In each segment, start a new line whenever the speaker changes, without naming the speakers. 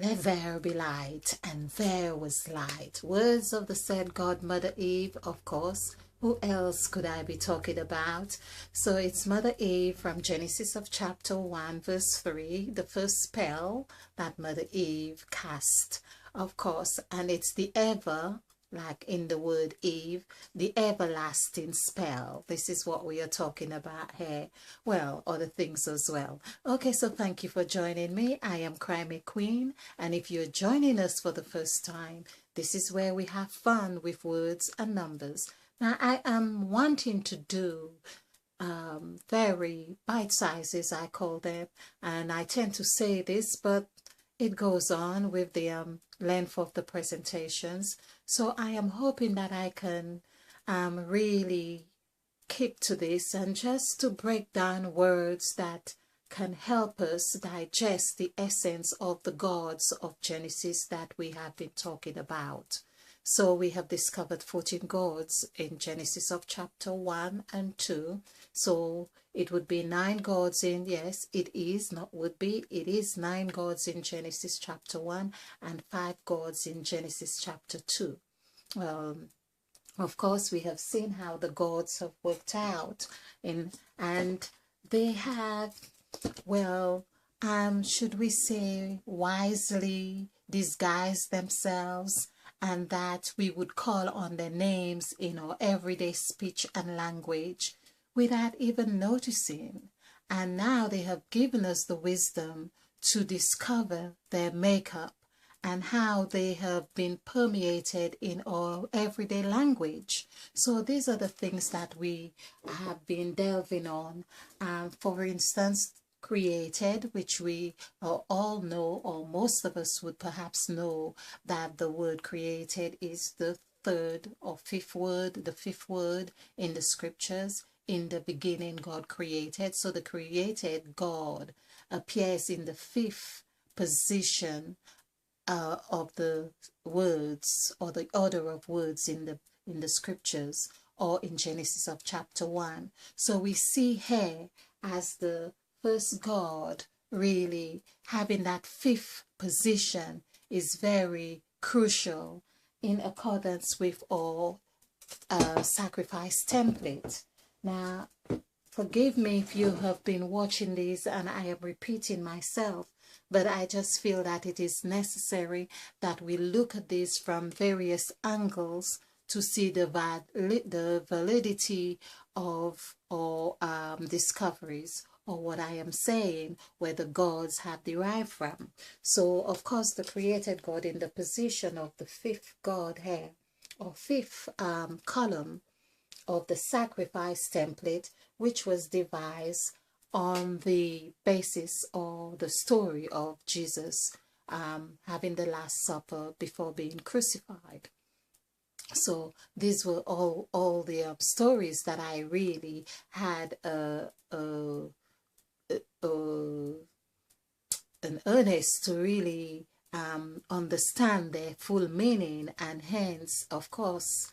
Let there be light, and there was light. Words of the said God, Mother Eve, of course. Who else could I be talking about? So it's Mother Eve from Genesis of chapter 1, verse 3, the first spell that Mother Eve cast, of course, and it's the ever, like in the word Eve, the everlasting spell. This is what we are talking about here. Well, other things as well. Okay, so thank you for joining me. I am Crimey Queen, and if you're joining us for the first time, this is where we have fun with words and numbers. Now, I am wanting to do very bite sizes, I call them, and I tend to say this, but it goes on with the length of the presentations. So I am hoping that I can really keep to this and just to break down words that can help us digest the essence of the gods of Genesis that we have been talking about. So we have discovered 14 gods in Genesis of chapter 1 and 2. So it would be 9 gods in, yes, it is, not would be, it is 9 gods in Genesis chapter 1 and 5 gods in Genesis chapter 2. Of course, we have seen how the gods have worked out and they have, well, should we say wisely disguised themselves, and that we would call on their names in our everyday speech and language without even noticing. And now they have given us the wisdom to discover their makeup and how they have been permeated in our everyday language. So these are the things that we have been delving on. For instance, created, which we all know, or most of us would perhaps know, that the word created is the third or fifth word, the fifth word in the scriptures. In the beginning, God created. So the created God appears in the fifth position of the words, or the order of words in the scriptures, or in Genesis of chapter 1. So we see here as the first God really having that fifth position is very crucial in accordance with our sacrifice template. Now, forgive me if you have been watching these and I am repeating myself, but I just feel that it is necessary that we look at this from various angles to see the validity of our discoveries, or what I am saying, where the gods have derived from. So, of course, the created God in the position of the fifth God here, or fifth column of the sacrifice template, which was devised on the basis or the story of Jesus having the Last Supper before being crucified. So these were all the stories that I really had an earnest to really understand their full meaning, and hence, of course,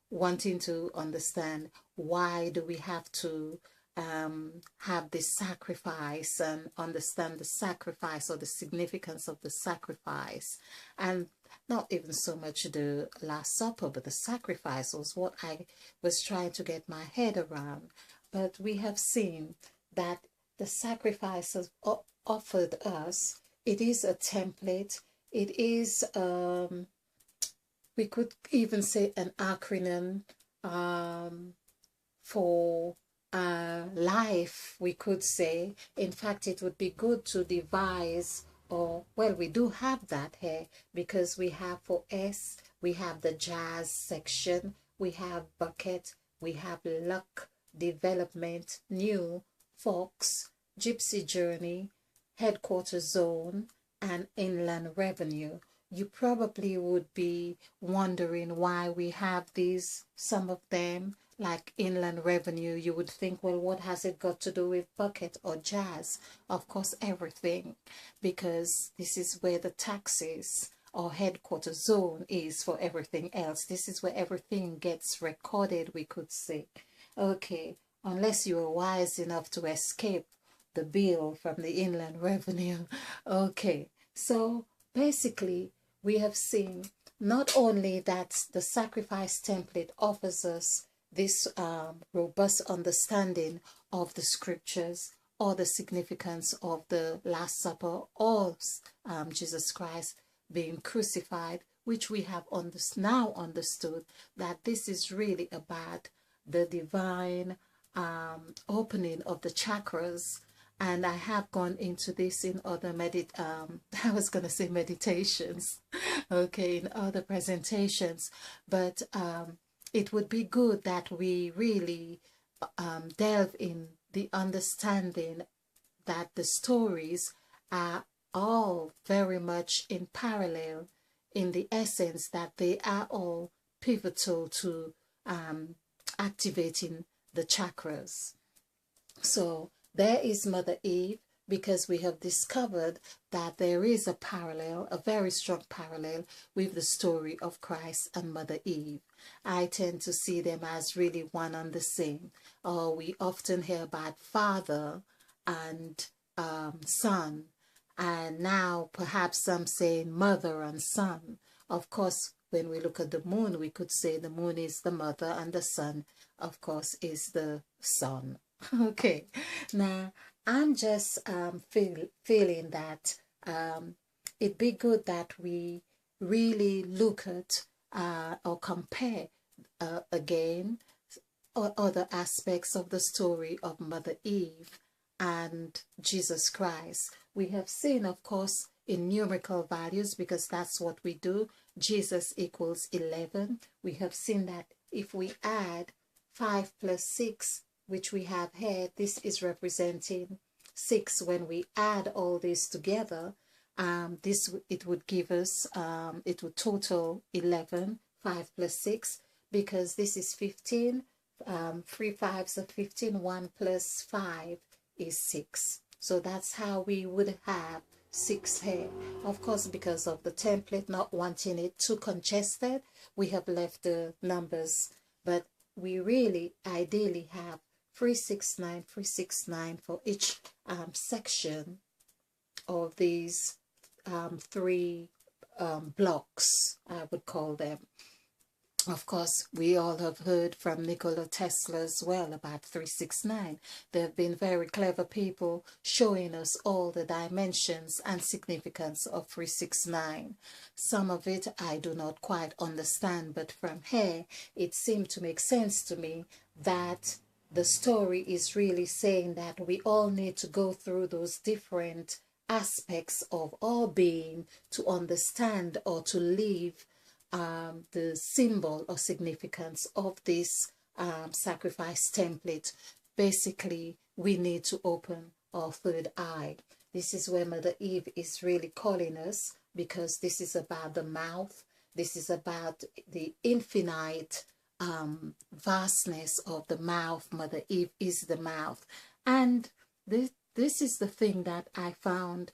wanting to understand why do we have to have this sacrifice, and understand the sacrifice or the significance of the sacrifice. And not even so much the Last Supper, but the sacrifice was what I was trying to get my head around. But we have seen that the sacrifices offered us, it is a template, it is, we could even say, an acronym for life, we could say. In fact, it would be good to devise, or, well, we do have that here, because we have for S, we have the jazz section, we have bucket, we have luck, development, new, fox, gypsy journey, headquarters zone, and inland revenue. You probably would be wondering why we have these, some of them, like inland revenue. You would think, well, what has it got to do with bucket or jazz? Of course, everything, because this is where the taxes or headquarters zone is for everything else. This is where everything gets recorded, we could say. Okay, unless you are wise enough to escape the bill from the inland revenue. Okay, So basically, we have seen not only that the sacrifice template offers us this robust understanding of the scriptures or the significance of the Last Supper or Jesus Christ being crucified, which we have now understood that this is really about the divine opening of the chakras. And I have gone into this in other I was going to say meditations, okay, in other presentations, but it would be good that we really delve in the understanding that the stories are all very much in parallel, in the essence that they are all pivotal to activating the chakras. So there is Mother Eve, because we have discovered that there is a parallel, a very strong parallel with the story of Christ and Mother Eve. I tend to see them as really one and the same. We often hear about father and son, and now perhaps some saying mother and son. Of course, when we look at the moon, we could say the moon is the mother and the sun, of course, is the son. Okay, now I'm just feeling that it'd be good that we really look at or compare again other aspects of the story of Mother Eve and Jesus Christ. We have seen, of course, in numerical values, because that's what we do. Jesus equals 11. We have seen that if we add 5 plus 6, which we have here, this is representing 6. When we add all this together, it would give us, it would total 11, 5 plus 6, because this is 15, 3 5s are 15, 1 plus 5 is 6. So that's how we would have 6 here. Of course, because of the template not wanting it too congested, we have left the numbers, but we really ideally have 369, 369 for each section of these 3 blocks, I would call them. Of course, we all have heard from Nikola Tesla as well about 369. There have been very clever people showing us all the dimensions and significance of 369. Some of it I do not quite understand, but from here it seemed to make sense to me that the story is really saying that we all need to go through those different aspects of our being to understand or to live the symbol or significance of this sacrifice template. Basically, we need to open our third eye. This is where Mother Eve is really calling us, because this is about the mouth. This is about the infinite vastness of the mouth. Mother Eve is the mouth. And this is the thing that I found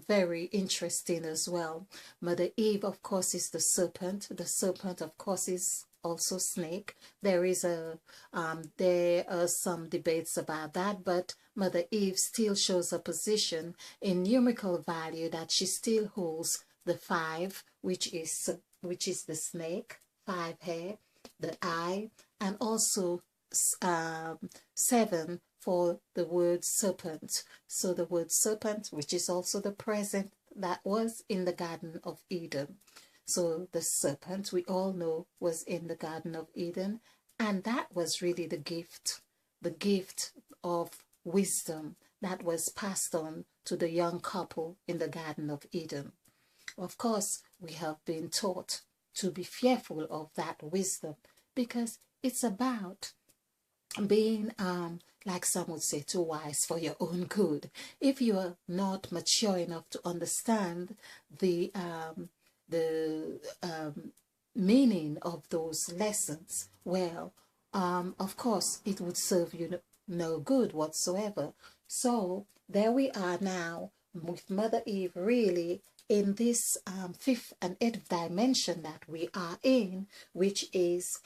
very interesting as well. Mother Eve, of course, is the serpent. The serpent, of course, is also snake. There are some debates about that, but Mother Eve still shows a position in numerical value that she still holds the 5, which is the snake, 5 hair, the eye, and also 7 for the word serpent. So the word serpent, which is also the present that was in the Garden of Eden. So the serpent, we all know, was in the Garden of Eden, and that was really the gift of wisdom that was passed on to the young couple in the Garden of Eden. Of course, we have been taught to be fearful of that wisdom, because it's about being like some would say, too wise for your own good. If you are not mature enough to understand the meaning of those lessons, well, of course, it would serve you no good whatsoever. So there we are now with Mother Eve really in this 5th and 8th dimension that we are in, which is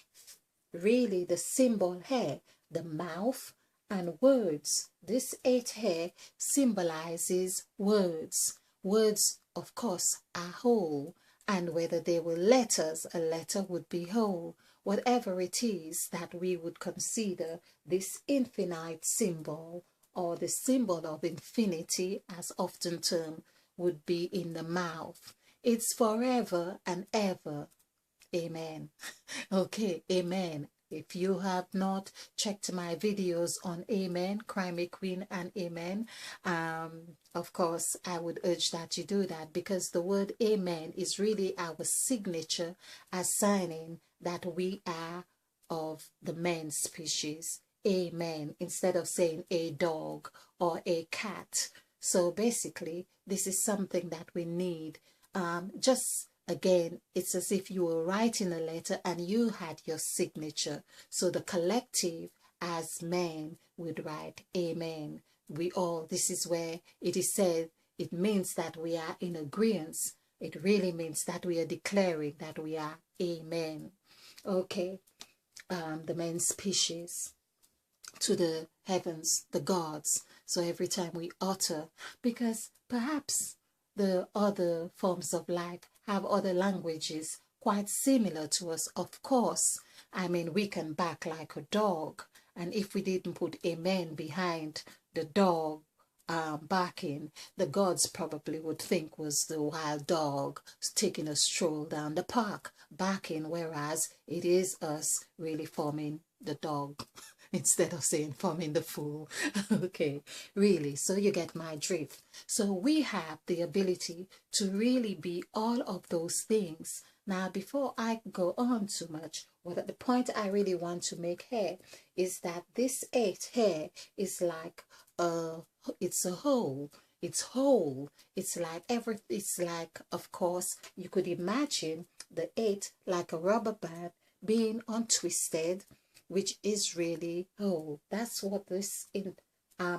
really the symbol here, the mouth and words. This 8 here symbolizes words. Words of course, are whole. And whether they were letters, a letter would be whole. Whatever it is that we would consider this infinite symbol, or the symbol of infinity as often termed, would be in the mouth. It's forever and ever. Amen. Okay, amen. If you have not checked my videos on Amen, Cry Me Queen and Amen, of course, I would urge that you do that, because the word Amen is really our signature as signing that we are of the man species. Amen, instead of saying a dog or a cat. So basically, this is something that we need. Just again, it's as if you were writing a letter and you had your signature. So the collective as men would write Amen. We all, this is where it is said, it means that we are in agreement. It really means that we are declaring that we are Amen. Okay, the man species to the heavens, the gods. So every time we utter, because perhaps the other forms of life have other languages quite similar to us. Of course, I mean, we can bark like a dog, and if we didn't put amen behind the dog barking, the gods probably would think was the wild dog taking a stroll down the park barking, whereas it is us really forming the dog. Instead of saying forming the fool. Okay, really, so you get my drift. So we have the ability to really be all of those things. Now, before I go on too much, the point I really want to make here is that this 8 here is like it's a whole. It's whole. It's like it's like, of course, you could imagine the 8 like a rubber band being untwisted, which is really whole. That's what this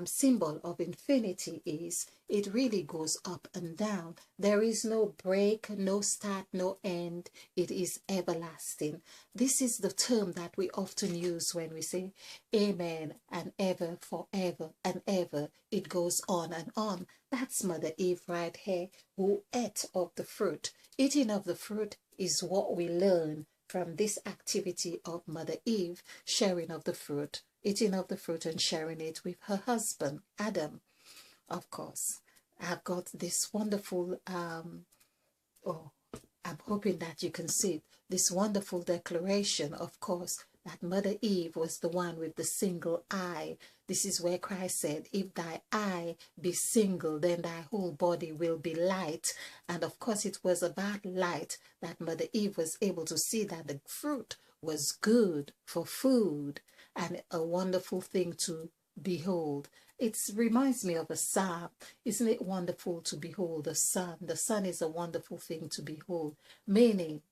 symbol of infinity is. It really goes up and down. There is no break, no start, no end. It is everlasting. This is the term that we often use when we say amen and ever, forever and ever. It goes on and on. That's Mother Eve right here, who ate of the fruit. Eating of the fruit is what we learn from this activity of Mother Eve, sharing of the fruit, eating of the fruit and sharing it with her husband, Adam. Of course, I've got this wonderful, I'm hoping that you can see it, this wonderful declaration, of course, that Mother Eve was the one with the single eye. This is where Christ said, if thy eye be single, then thy whole body will be light. And of course, it was about light that Mother Eve was able to see that the fruit was good for food and a wonderful thing to behold. It reminds me of a psalm. Isn't it wonderful to behold the sun? The sun is a wonderful thing to behold, meaning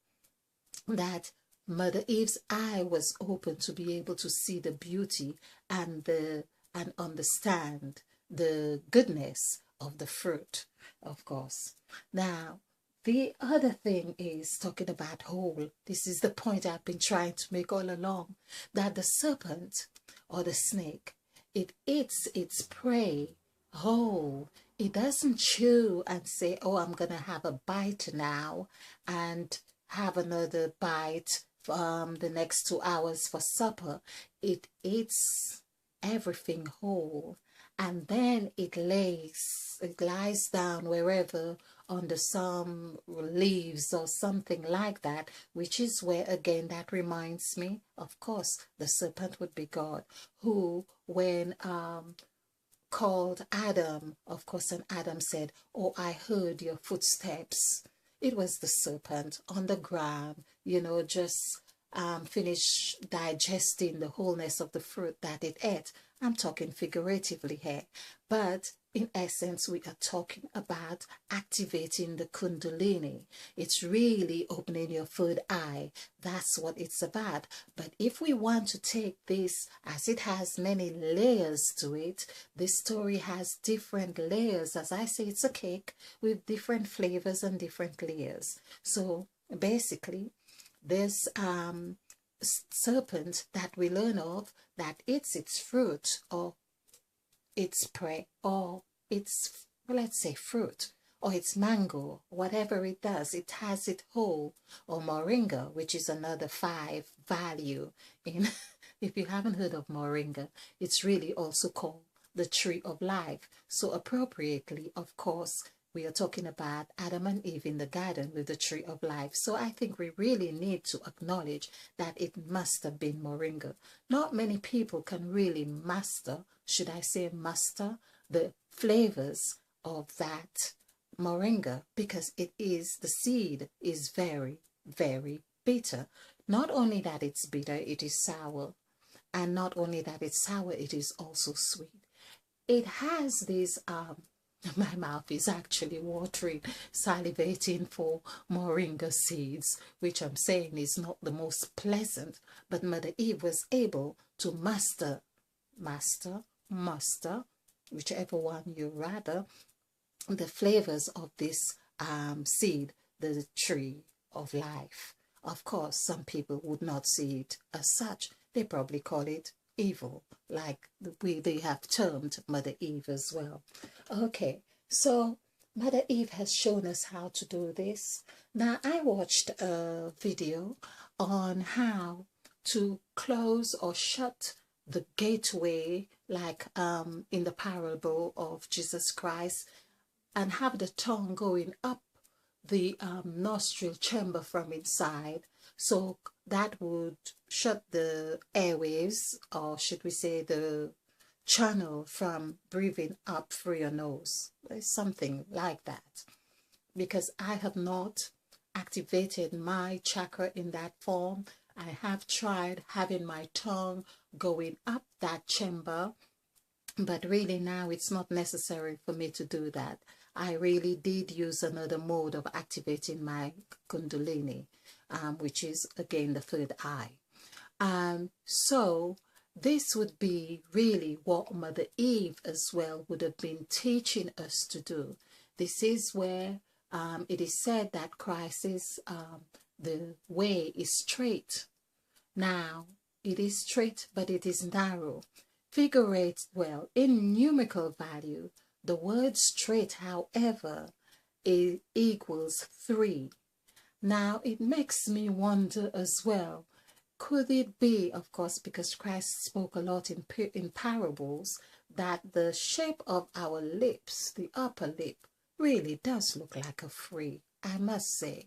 that Mother Eve's eye was open to be able to see the beauty and understand the goodness of the fruit, of course. Now, the other thing is talking about whole. This is the point I've been trying to make all along, that the serpent or the snake, it eats its prey whole. It doesn't chew and say, oh, I'm going to have a bite now and have another bite the next 2 hours for supper. It eats everything whole, and then it lies down wherever under some leaves or something like that, which is where, again, that reminds me, of course, the serpent would be God, who, when called Adam, of course, and Adam said, oh, I heard your footsteps. It was the serpent on the ground, just finish digesting the wholeness of the fruit that it ate. I'm talking figuratively here, but in essence, we are talking about activating the Kundalini. It's really opening your third eye. That's what it's about. But if we want to take this, as it has many layers to it, this story has different layers. As I say, it's a cake with different flavors and different layers. So basically, this serpent that we learn of that eats its fruit or its prey or its, let's say, fruit, or it's mango, whatever it does, it has it whole. Or moringa, which is another 5 value in if you haven't heard of moringa, it's really also called the tree of life. So appropriately, of course, we are talking about Adam and Eve in the garden with the tree of life. So I think we really need to acknowledge that it must have been moringa. Not many people can really master, should I say master, the flavors of that moringa, because it is, the seed is very, very bitter. Not only that it's bitter, it is sour. And not only that it's sour, it is also sweet. It has these my mouth is actually watering, salivating for moringa seeds, which I'm saying is not the most pleasant, but Mother Eve was able to master, whichever one you rather, the flavors of this seed, the tree of life. Of course, some people would not see it as such. They probably call it evil, like they have termed Mother Eve as well. Okay, so Mother Eve has shown us how to do this. Now, I watched a video on how to close or shut the gateway, like in the parable of Jesus Christ, and have the tongue going up the nostril chamber from inside. So that would shut the airwaves, or should we say the channel from breathing up through your nose. There's something like that. Because I have not activated my chakra in that form. I have tried having my tongue going up that chamber, but really now it's not necessary for me to do that. I really did use another mode of activating my Kundalini, which is again the third eye. So this would be really what Mother Eve as well would have been teaching us to do. This is where it is said that Christ is, the way is straight. Now, it is straight, but it is narrow. Figurate well in numerical value. The word straight, however, equals 3. Now, it makes me wonder as well, could it be, of course, because Christ spoke a lot in parables, that the shape of our lips, the upper lip, really does look like a 3, I must say.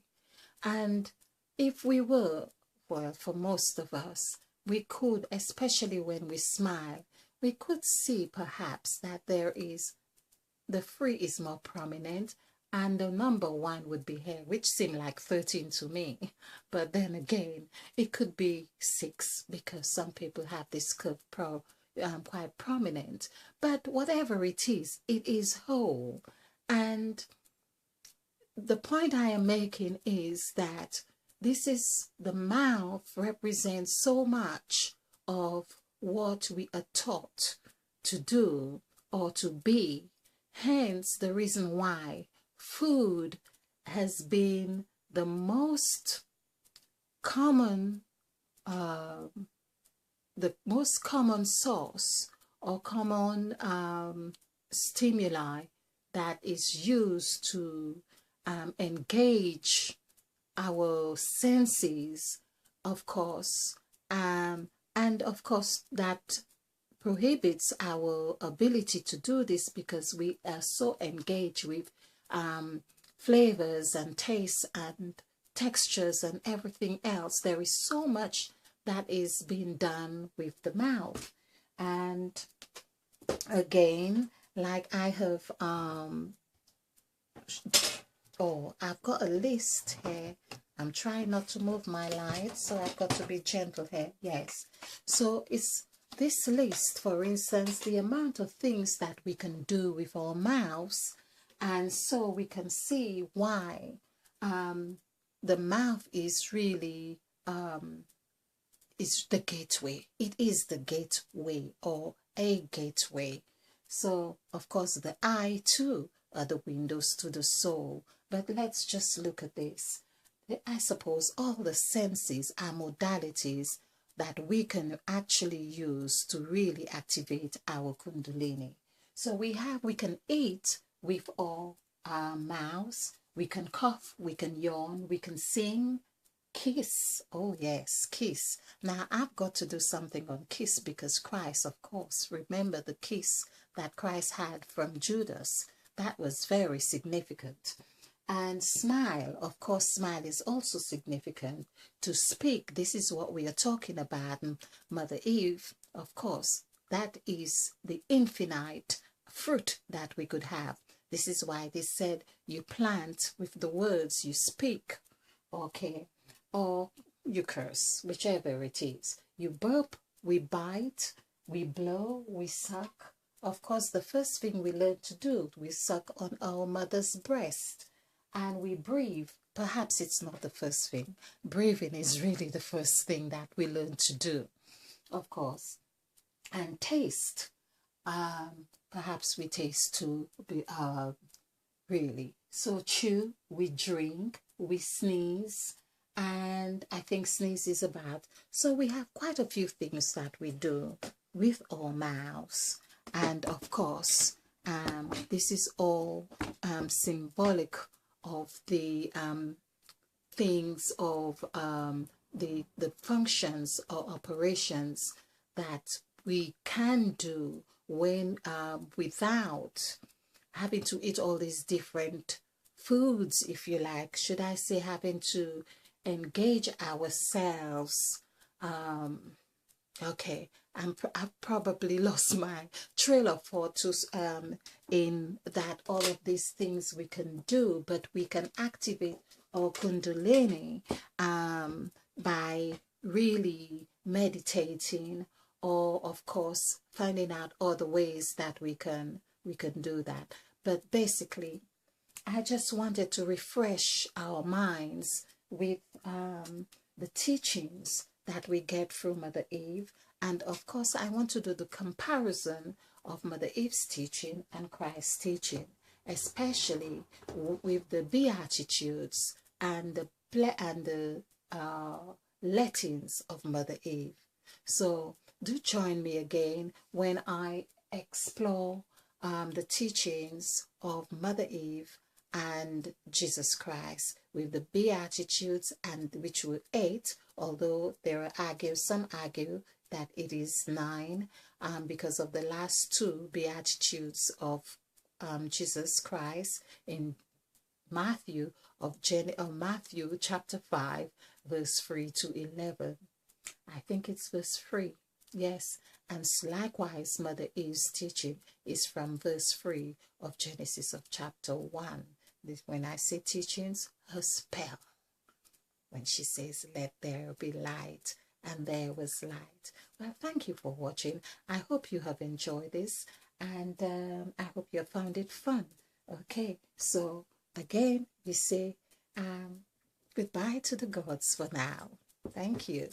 And if we were, well, for most of us, we could, especially when we smile, we could see perhaps that there is, the 3 is more prominent, and the number 1 would be here, which seemed like 13 to me. But then again, it could be 6, because some people have this curve quite prominent. But whatever it is whole. And the point I am making is that this is, the mouth represents so much of what we are taught to do or to be. Hence the reason why food has been the most common, source or common stimuli that is used to engage our senses, of course, and of course that prohibits our ability to do this because we are so engaged with flavors and tastes and textures and everything else. There is so much that is being done with the mouth. And again, like I have I've got a list here. I'm trying not to move my light, so I've got to be gentle here. Yes, so it's this list, for instance, the amount of things that we can do with our mouths, and so we can see why the mouth is really is the gateway. It is the gateway, or a gateway. So of course the eye too are the windows to the soul. But let's just look at this. I suppose all the senses are modalities that we can actually use to really activate our Kundalini. So we can eat with our our mouths. We can cough, we can yawn, we can sing, kiss. Oh, yes, kiss. Now, I've got to do something on kiss because Christ, of course, remember the kiss that Christ had from Judas. That was very significant. And smile, of course, smile is also significant. To speak, this is what we are talking about. And Mother Eve, of course, that is the infinite fruit that we could have. This is why they said you plant with the words you speak, okay, or you curse, whichever it is. You burp, we bite, we blow, we suck. Of course, the first thing we learn to do, we suck on our mother's breast. And we breathe. Perhaps it's not the first thing. Breathing is really the first thing that we learn to do, of course. And taste. Perhaps we taste too, really. So chew, we drink, we sneeze, and I think sneeze is about. So we have quite a few things that we do with our mouths. And of course, this is all symbolic of the things of the functions or operations that we can do when without having to eat all these different foods, if you like, should I say, having to engage ourselves. Okay, I've probably lost my trail of thought to, in that all of these things we can do, but we can activate our Kundalini by really meditating, or of course finding out other ways that we can do that. But basically, I just wanted to refresh our minds with the teachings that we get through Mother Eve. And of course, I want to do the comparison of Mother Eve's teaching and Christ's teaching, especially with the Beatitudes and the lettings of Mother Eve. So do join me again when I explore the teachings of Mother Eve and Jesus Christ with the Beatitudes, and which were 8, although some argue that it is 9 because of the last 2 Beatitudes of Jesus Christ in Matthew Matthew chapter 5 verse 3 to 11. I think it's verse 3. Yes, and likewise Mother Eve's teaching is from verse 3 of Genesis of chapter 1. When I say teachings, her spell, when she says, let there be light, and there was light. Well, thank you for watching. I hope you have enjoyed this, and I hope you have found it fun. Okay, so again, we say goodbye to the gods for now. Thank you.